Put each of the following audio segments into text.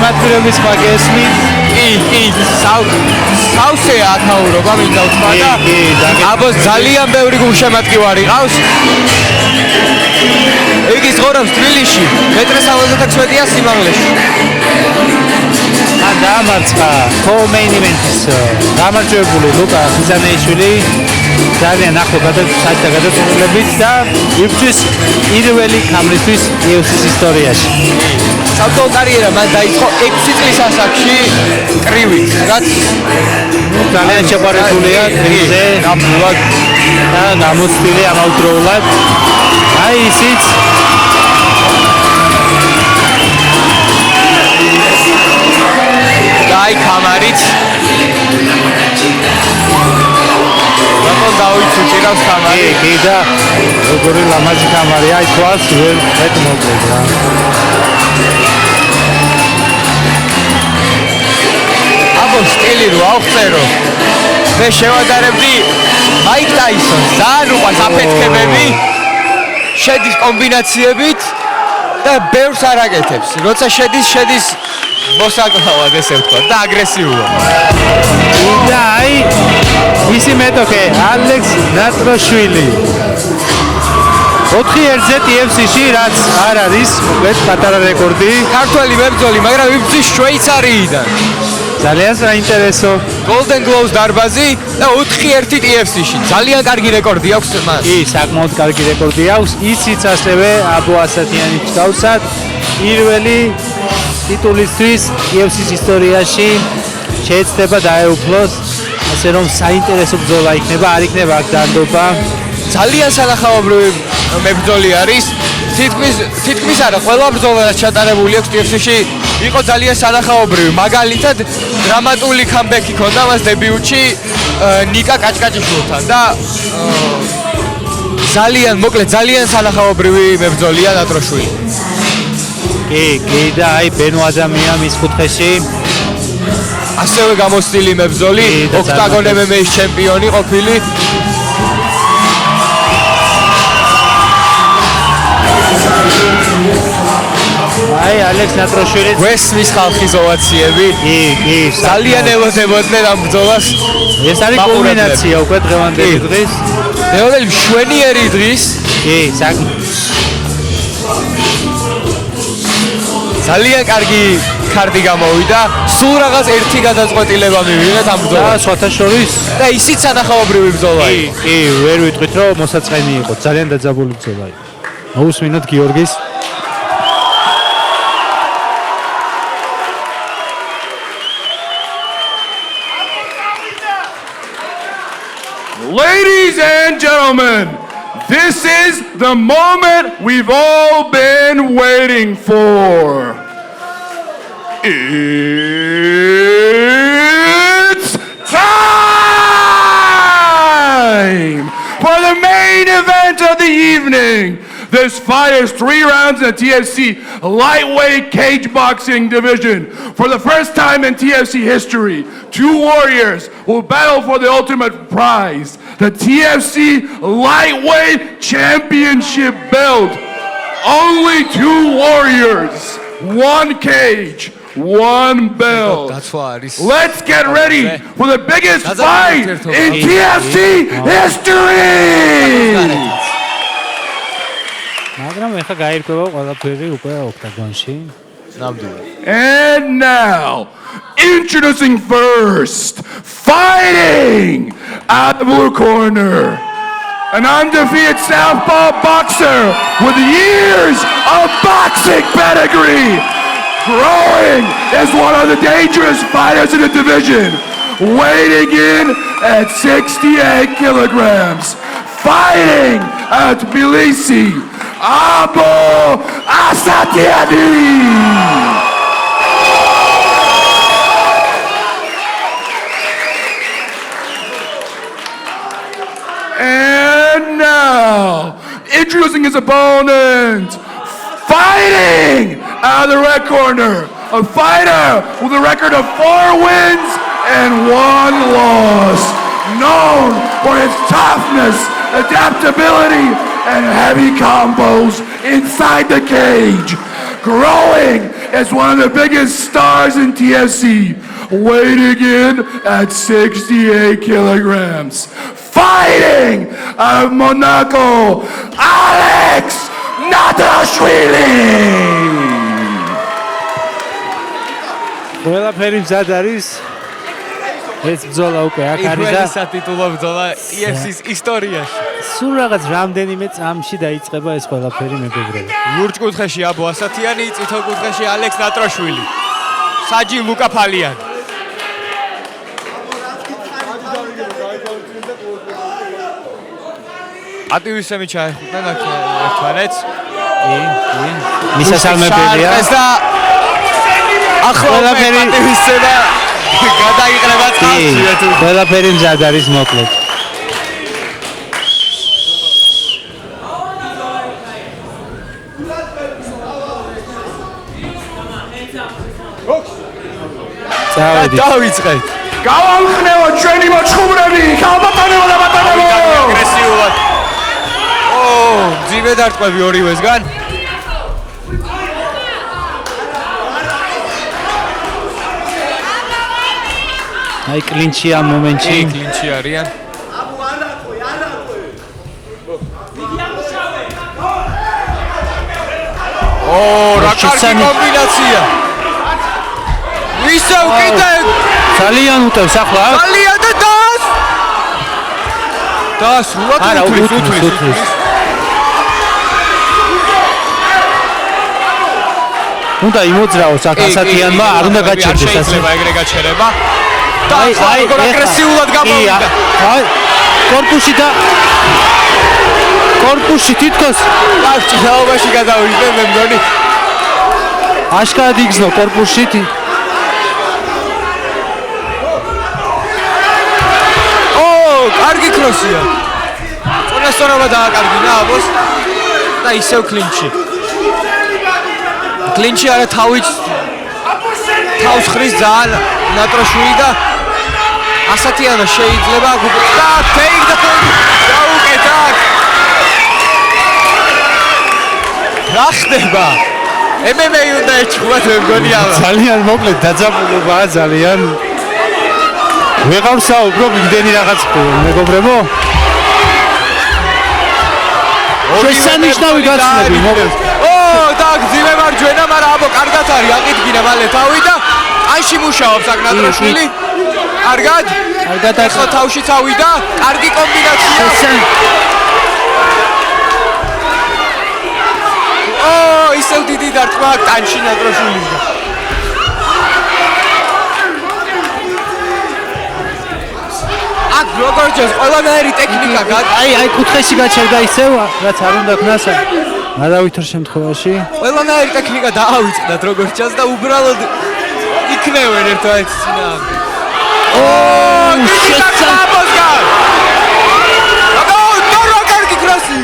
გულშემატკივრების სხვა გესმით? კი, სავსე ათაურობა მინდა ვთქვა და აბოს ძალიან ბევრი გულშემატკივარი ყავს. იგი ცხოვრობს თბილისში, მეტრე 76-ია სიმაღლეში. ან დაამარცხა co-main event-ის გამარჯვებული ლუკა ხიზანეიშვილი ძალიან ახლო გადაწყვეტილებით და იბრძვის პირველი ქამრისთვის UFC-ის ისტორიაში. საბრძოლო კარიერა მან დაიწყო 6 წლის ასაკში კრივით, რაც ძალიან შეყვარებულია კრივზე, ნამდვილად და გამოცდილი ამავდროულად. აი ისიც აი კამარით რატომ დავიცი ჭირავს კამარი? კი და როგორი ლამაზი კამარი, აი თვალს ვერ მოგდებ რა. აბო სტილი რო ავწერო. მე შევადარებდი მაიკ ტაისონს, ძალიან უყვარს აფეთქებები, შედის კომბინაციებით და ბევრს არ აკეთებს. როცა შედის მოსაკლავად ესე ვთქვა და აგრესიულია. და აი ისი მეტოქე ალექს ნატროშვილი 4-1-ზე TFC-ში რაც არ არის მოკლედ პატარა რეკორდი. ქართველი მებრძოლი, მაგრამ იბრძვის შვეიცარიიდან. ძალიან საინტერესო. Golden Gloves დარბაზი და 4-1 TFC-ში. ძალიან კარგი რეკორდი აქვს მას. კი, საკმაოდ კარგი რეკორდი აქვს. ისიც ასევე აბო ასათიანი გავსად პირველი ტიტულისთვის UFC-ის ისტორიაში შეეცდება დაეუფლოს, ასე რომ საინტერესო ბრძოლა იქნება, არ იქნება აქ დანდობა. ძალიან სანახაობრივი მებრძოლი არის. თითქმის არა, ყველა ბრძოლა რაც ჩატარებული აქვს TFC-ში იყო ძალიან სანახაობრივი. მაგალითად, დრამატული კამბექი ჰქონდა მას დებიუტში ნიკა კაჭკაჭიშვილთან და ძალიან სანახაობრივი მებრძოლია ნატროშვილი. კი და აი ბენო ადამია მის კუთხეში ასევე გამოცდილი მებრძოლი, ოქტაგონ MMA-ის ჩემპიონი ყოფილი. აი ალექს ნატროშვილი ვესმის ხალხის ოვაციები. კი, ძალიან ელოდებოდნენ ამ ბრძოლას. ეს არის კულმინაცია უკვე დღევანდელი დღის. დღევანდელი მშვენიერი დღის. კი, ძალიან კარგი კარტი გამოვიდა. სულ რაღაც ერთი გადაწყვეტილება მივიღეთ ამ ბრძოლაში. სხვათა შორის და ისიც სანახაობრივი ბრძოლა იყო. კი, ვერ ვიტყვით რომ მოსაწყენი იყო. ძალიან დაძაბული ბრძოლა იყო. მოусმინოთ გიორგის. Ladies and gentlemen, this is the moment we've all been waiting for. It's time for the main event of the evening. This fires 3 rounds in the TFC lightweight cage boxing division. For the first time in TFC history, 2 warriors will battle for the ultimate prize, the TFC lightweight championship belt. Only 2 warriors, 1 cage, 1 belt. Let's get ready for the biggest fight in TFC history. მაგრამ ეხა გაირკვევა ყველაფერი უკვე ოქტაგონში. And now, introducing first, fighting out the blue corner, an undefeated southpaw boxer with years of boxing pedigree, growing as one of the dangerous fighters in the division, weighing in at 68 kilograms, fighting at Tbilisi, Abo Asatiani. And now, introducing his opponent, fighting out of the red corner, a fighter with a record of 4 wins and 1 loss, known for his toughness, adaptability, and heavy combos inside the cage, growing is one of the biggest stars in TFC, weighing in at 68 kilograms. Fighting out of Monaco, Alex Nadrashvili! ყველაფერი მზად არის. ეს ბრძოლა უკვე აქ არის და სატიტულო ბრძოლა EFC-ის ისტორიაში. სულ რაღაც რამდენიმე წამში დაიწყება ეს ყველაფერი მეგობრებო. ლურჯ კუთხეში აბო ასათიანი, წითელ კუთხეში ალექს ნატრაშვილი. საჯი ლუკა ფალიანი. ატივისემი ჩაეხუტნენ ერთმანეთს. მისასალმებელია. ახლა ატივისება გადაიყრება წასში. ყველაფერი მზად არის მოკლედ. დავიწყეთ. გავამხნევოთ ჩვენი მოჩხუბრები, ქალბატონებო და ბატონებო! აგრესიულად. ძიმე დარტყმები ორივესგან. აი კლინჩი ამ მომენტში. კლინჩი არიან. რა კარგი კომბინაცია. ვისო კიდე ძალიან უტევს ახლა. ძალიან და დას რულად უთვლის. უნდა იმოძრაოს აქ ასათიანმა, არ უნდა გაჩერდეს ასე. შეიძლება ეგრე გაჩერება. და აი აგრესიულად გამოვიდა. აი კორპუსი და კორპუსი თითქოს ჭაობაში გადავიდა მე მგონი. აშკარად იგზნო კორპუსი. კარგი კროსია. წონასწორობა დააკარგინა აბოს და ისევ კლინჩი. კლინჩი არა თავს ხრის ძალიან ნატრაშვილი და ასათიანო შეიძლება და ტეიქ და დაუკეთა. რა ხდება? MMA უნდა ეჭხვა მე მგონი აბა. ძალიან მოკლედ დაძაბულობაა ძალიან. ვეღარ საუბრობ იმდენი რაღაც მეგობრებო. შესანიშნავი გაცნები მოკლედ. და გძიმე მარჯვენა, მაგრამ აბო კარგად არის, აყიდგინა მალე თავი და ანში მუშაობს აქ ნატრაშვილი. კარგად? კარგად ახლა თავში წავიდა, კარგი კომბინაცია. ისევ დიდი დარტყმა ტანში ნატრაშვილისგან. აქ როგორ ჯოს ყველანაირი ტექნიკა აი კუთხეში გაჩერდა ისევ, რაც არ უნდა ქნას. არავითარ შემთხვევაში ყველანაირი ტექნიკა დაავიწყდათ როგორ ჩანს და უბრალოდ იქნევენ ერთმანეთს წინააღმდეგ. შეცამბოსგან. რა კარგი კროსი.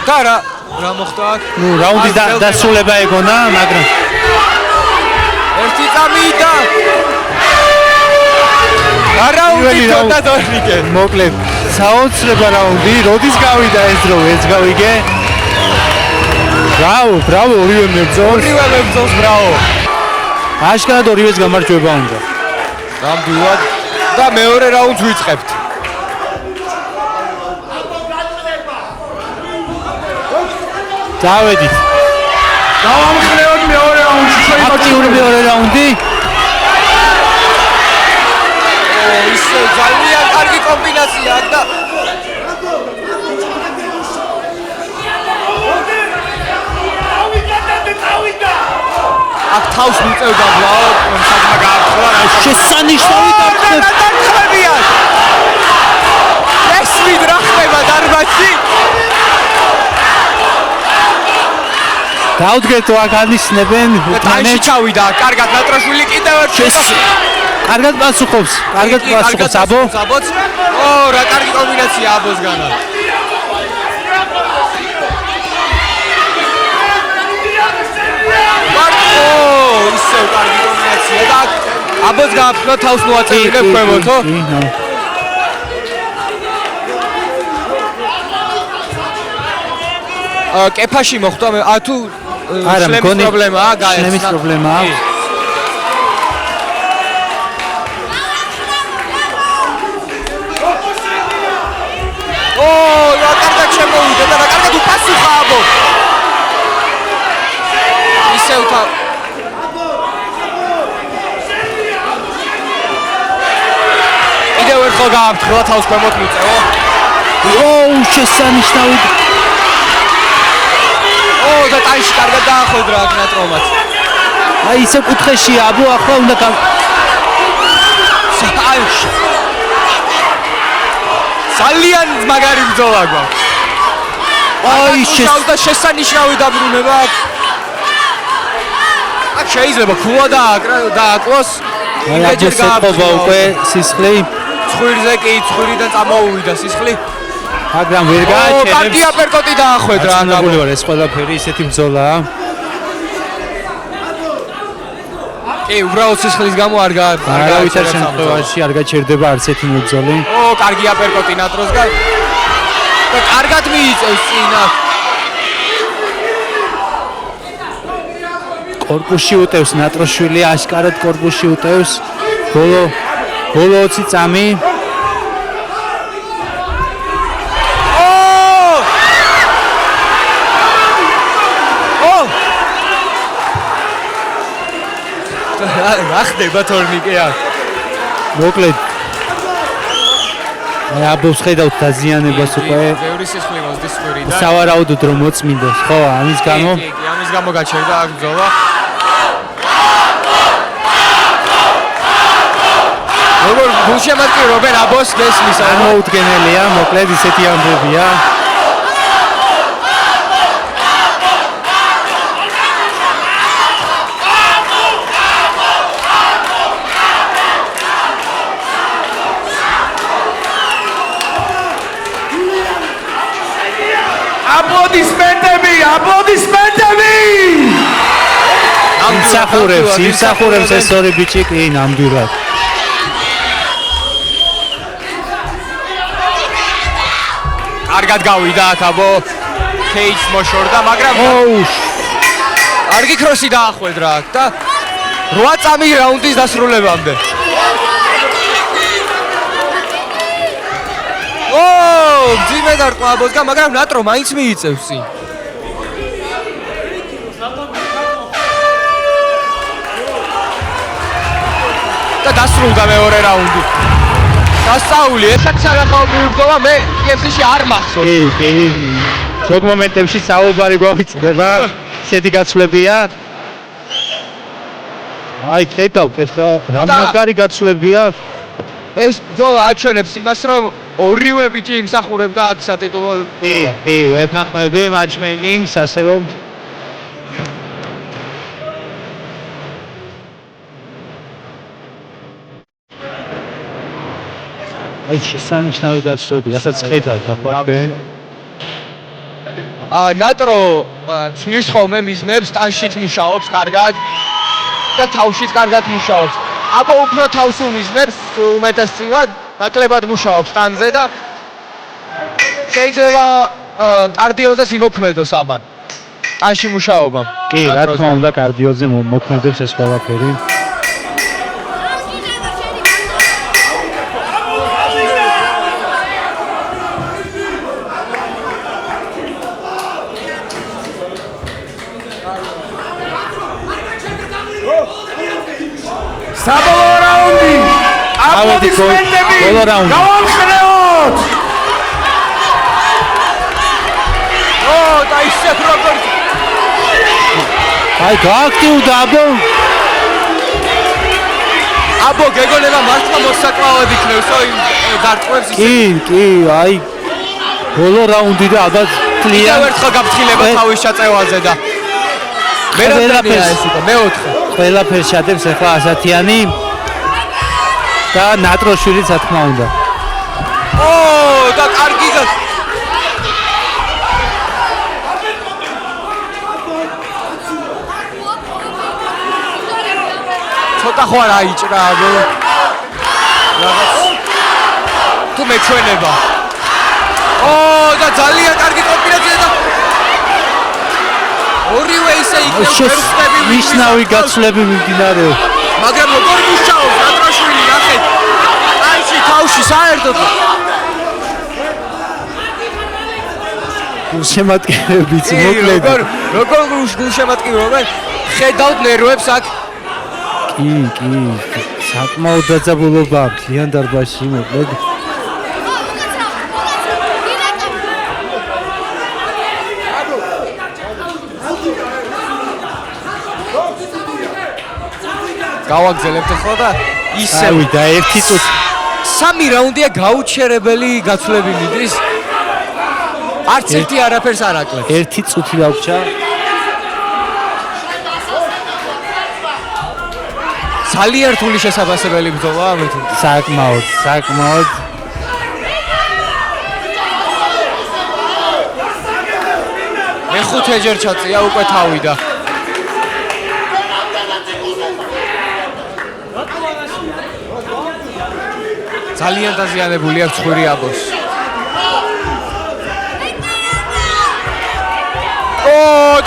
და რა მოხდა აქ? ნუ რაუნდის დასრულება ეგონა, მაგრამ ერთი წამი და რაუნდი და დორნიკე. მოკლედ საოცრება რაუნდი, როდის გავიდა ეს დრო, ეს გავიგე. ბრავო, ორივე მებრძოლს, ბრავო. აშკარად ორივეს გამარჯვება უნდა. ნამდვილად და მეორე რაუნდს ვიწყებთ. დავედით. დავამხნევოთ მეორე რაუნდში ჩვენი აქტიური მეორე რაუნდი. ისე ძალიან კარგი კომბინაცია აქ და აქ თავს მიწევდა ბლაო, სადმა გაახრა შესანიშნავი დარტყმებია. ეს ვიდ რა ხდება დარბაზში? დაუდგეთო აქ ანიშნებენ ტანში ჩავიდა, კარგად ნატრაშვილი კიდევ ერთ კარგად პასუხობს აბო. რა კარგი კომბინაცია აბოსგანა. ისე კარგი კომბინაცია და აბოს გააფრთხა თავს მოაწევინებ ქვემოთო. კეფაში მოხვდა თუ არა, შლემის მგონი პრობლემაა, შლემის პრობლემაა. რა კარგად შემოვიდა და რა კარგად უპასუხა აბო. ისევ კიდევ ერთხელ გააფრთხილა თავს ქვემოთ მიწევა. შესანიშნავი. და ტაიში კარგად დაახვედრა აქ ნატრომაც. აი ისე კუთხეშია აბო ახლა უნდა ძალიან მაგარი ბრძოლა გვაქვს. აი და შესანიშნავი დაბრუნება აქ. აქ შეიძლება ქულა დააკლოს. იმეჯერ გააყობა უკვე სისხლი. ცხვირზე კი ცხვირიდან წამოუვიდა სისხლი. მაგრამ ვერ გააჩერებს. კარგი აპერკოტი დაახვედრა ამ გაბული ვარ ეს ყველაფერი ისეთი ბრძოლაა. უბრალოდ სისხლის გამო არ არავითარ შემთხვევაში არ გაჩერდება არც ერთი მებრძოლი. კარგი აპერკოტი ნატროსგან. და კარგად მიიწევს წინა. კორპუსში უტევს ნატროშვილი, აშკარად კორპუსში უტევს. ბოლო 20 წამი. რა ხდება თორნიკე აქ? მოკლედ აბობს ხედავთ დაზიანებას უკვე. ბევრი სისხლი მოსდის სხვრიდან. სავარაუდოდ რომ მოწმინდოს, ხო, ამის გამო. კი, ამის გამო გაჩერდა აქ ბრძოლა. როგორ გულშემატკივრობენ აბოს გესმის? წარმოუდგენელია, მოკლედ ისეთი ამბებია. აპლოდისმენტები! იმსახურებს ეს ორი ბიჭი კი ნამდვილად. კარგად გავიდა აქ აბო. კეიჯს მოშორდა, მაგრამ კარგი ქროსი დაახვედრა აქ და 8 წამი რაუნდის დასრულებამდე. ძიმე დარტყმა აბოსგან, მაგრამ ნატრო მაინც მიიწევს წინ. და დასრულდა მეორე რაუნდი. დასწაული, ესეც არახალმი ბრძოლა, მე UFC-ში არ მახსოვს. კი. ზოგ მომენტებში საუბარი გვაქვს. ისეთი გაცვლებია. აი, ხედავ, ეს რამაგარი გაცვლებია. ეს ბრძოლა აჩვენებს იმას, რომ ორივე ბიჭი იმსახურებდა აქ სატიტულო. კი, ვეფხმები მაჩვენინგს, ასე რომ აი შესანიშნავი გაცვლები, რასაც ხედავთ ახლა. ნატრო ცნის ხოლმე მიზნებს, ტანშიც მუშაობს კარგად და თავშიც კარგად მუშაობს. აბა უფრო თავს უმიზნებს, უმეტესწილად ნაკლებად მუშაობს ტანზე და შეიძლება კარდიოზეს იმოქმედოს აბა ტანში მუშაობა. კი, რა თქმა უნდა, კარდიოზე მოქმედებს ეს ყველაფერი. საბოლოო რაუნდი. აპლოდისმენტები. გავამხნევოთ. და ისე როგორც აი გააქტიურდა აბო გეგონება მართლა მოსაკლავად იქნევსო იმ დარტყმებს ისე. კი, აი ბოლო რაუნდი და ალბათ კიდევ ერთხელ გაფრთხილება თავის ჩაწევაზე და მერაბელია ეს იყო მეოთხე. ყველაფერს შადებს ახლა ასათიანი და ნატროშვილი რა თქმა უნდა. და კარგი ცოტა ხო არ აიჭრა აბო. რაღაც თუ მეჩვენება. და ძალიან კარგი კომბინაცია და ორივე ისე იქნებ ვერცხლები ნიშნავი გაცვლები მიმდინარეობს. მაგრამ როგორ მუშაობს ნატრაშვილი ნახეთ აიში თავში საერთოდ გულშემატკივრებიც მოკლედ. როგორ გულშემატკივრობენ ხედავთ ნერვებს აქ კი საკმაოდ დაძაბულობა ძალიან დარბაზში მოკლედ. გავაგზელებთ ახლა და ისე ავიდა ერთი წუთი. 3 რაუნდია გაუჩერებელი გაცვლები მიდის. არც ერთი არაფერს არ აკლებს. ერთი წუთი დაგვრჩა. ძალიან რთული შესაძლებელი ბრძოლაა მეთქი. საკმაოდ. მეხუთეჯერ ჩაწია უკვე თავიდა. ძალიან დაზიანებული აქვს ხვირი აბოს.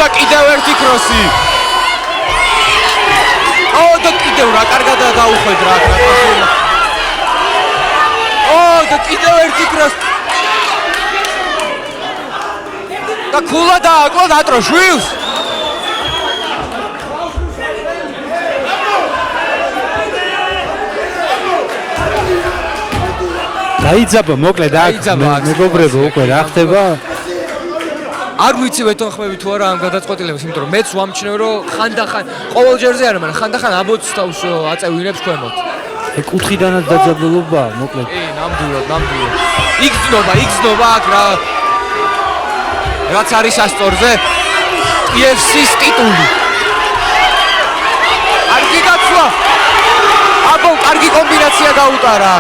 და კიდევ ერთი კროსი. და კიდევ რა კარგად დაუხვედ რა. და კიდევ ერთი კროსი. და ქულა დააკლო ნატროშვილს. დაიძაბა მოკლედ აქ მეგობრებო უკვე რა ხდება? არ ვიცი ვეთანხმები თუ არა ამ გადაწყვეტილებას, იმიტომ რომ მეც ვამჩნევ რომ ხანდახან ყოველ ჯერზე არა, მაგრამ ხანდახან აბოც თავს აწევინებს ქვემოთ. კუთხიდანაც დაძაბულობა მოკლედ. ნამდვილად. იგზნობა აქ რაც არის ასტორზე UFC-ს ტიტული. კარგი გაცვლა. აბო, კარგი კომბინაცია გაუტარა.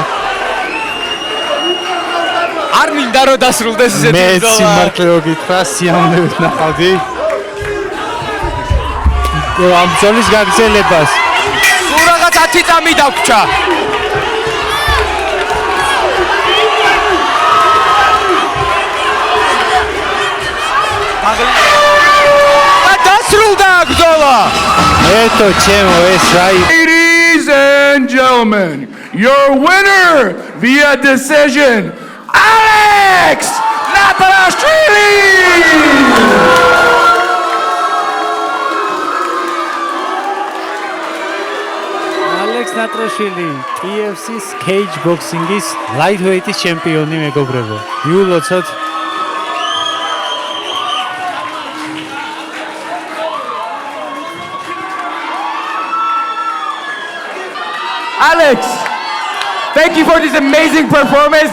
არ მინდა რომ დასრულდეს ესეთი მე სიმართლე გითხრა, სიამოვნებით ნახავდი. ამ ბრძოლის გაგრძელებას. სულ რაღაც 10 წამი დაგვრჩა. და დასრულდა ბრძოლა. ეტო ჩემო ეს რაი. Ladies and gentlemen, your winner via decision, Alex Natrashvili! ალექს ნატროშვილი, TFC-ს cage boxing-ის lightweight-ის ჩემპიონი მეგობრებო. მიულოცოთ. Alex, thank you for this amazing performance.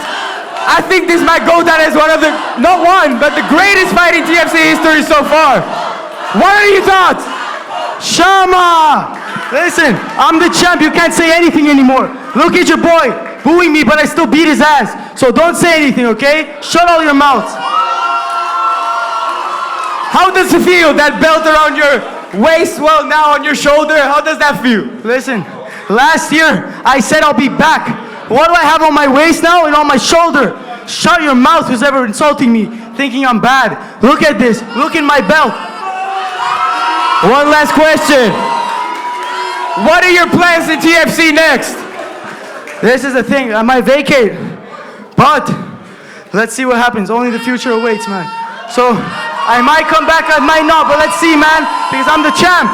I think this might go down as one of the, not one, but the greatest fight in TFC history so far. What are your thoughts? Shama! Listen, I'm the champ. You can't say anything anymore. Look at your boy booing me, but I still beat his ass. So don't say anything, okay? Shut all your mouths. How does it feel, that belt around your waist, well, now on your shoulder? How does that feel? Listen, last year I said I'll be back. What do I have on my waist now and on my shoulder? Shut your mouth, who's ever insulting me, thinking I'm bad. Look at this. Look in my belt. One last question. What are your plans in TFC next? This is the thing. I might vacate. But let's see what happens. Only the future awaits, man. So I might come back, I might not, but let's see, man, because I'm the champ.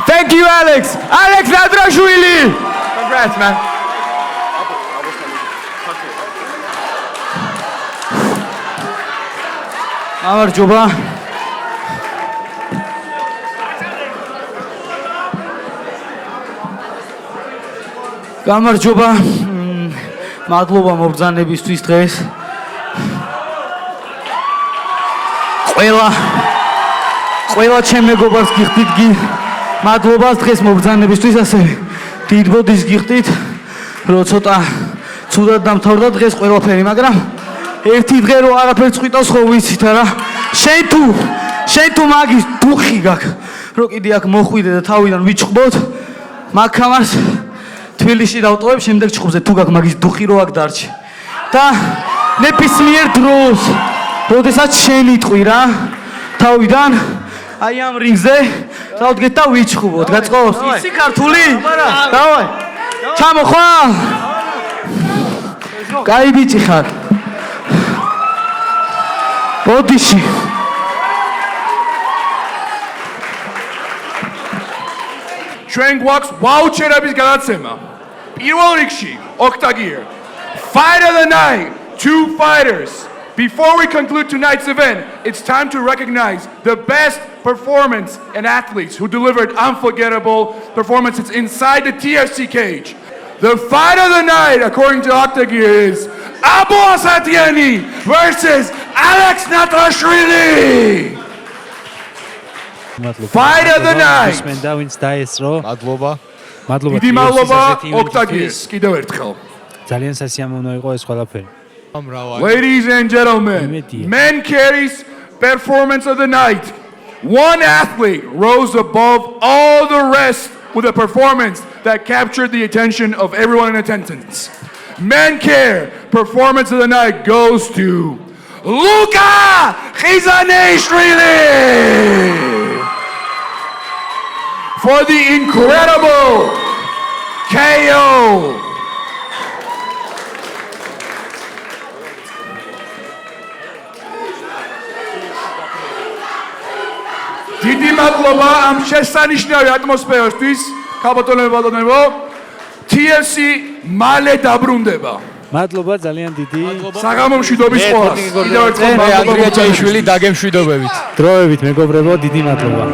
Thank you, Alex. Alex Natrashvili. Congrats, man. გამარჯობა. გამარჯობა. მადლობა მობრძანებისთვის დღეს. ყველა ჩემ მეგობარს გიხდით მადლობა დღეს მობრძანებისთვის, ასე დიდ ბოდის გიხდით, რომ ცოტა ცუდად დამთავრდა დღეს ყველაფერი, მაგრამ ერთი დღე რო არაფერ წვიტავს ხო ვიცით არა? შენ თუ მაგის დუხი გაქვს, რომ კიდე აქ მოხვიდე და თავიდან ვიჩხბოთ, მაგამას თბილისში დავტოვებ შემდეგ ჩხუბზე თუ გაქვს მაგის დუხი რო აქ დარჩი. და ნებისმიერ დროს, როდესაც შენ იტყვი რა, თავიდან აი ამ რინგზე დავდგეთ და ვიჩხუბოთ, გაწყობს. იცი ქართული? დავაი. ჩამოხვალ. კაი ბიჭი ხარ. ოდიში. ჩვენ გვაქვს ვაუჩერების გადაცემა. პირველ რიგში Octagear. Fight of the night, 2 fighters. Before we conclude tonight's event, it's time to recognize the best performance and athletes who delivered unforgettable performances inside the TFC cage. The fight of the night, according to Octagear, is Abu Asatiani versus Alex Natrashvili. Fight of the night. მენდა ვინც დაესწრო. მადლობა. მადლობა. დიდი მადლობა Octagear-ს კიდევ ერთხელ. ძალიან სასიამოვნო იყო ეს ყველაფერი. Ladies and gentlemen, men carries performance of the night. One athlete rose above all the rest with a performance that captured the attention of everyone in attendance. Men care performance of the night goes to Luka Khizanishvili for the incredible KO. დიდი მადლობა ამ შესანიშნავი ატმოსფეროსთვის, ქალბატონებო. TFC მალე დაბრუნდება. მადლობა ძალიან დიდი. საღამო მშვიდობის ყველას. კიდევ ერთხელ მე მადლობა. ანდრია ჭაიშვილი დაგემშვიდობებით. დროებით მეგობრებო, დიდი მადლობა.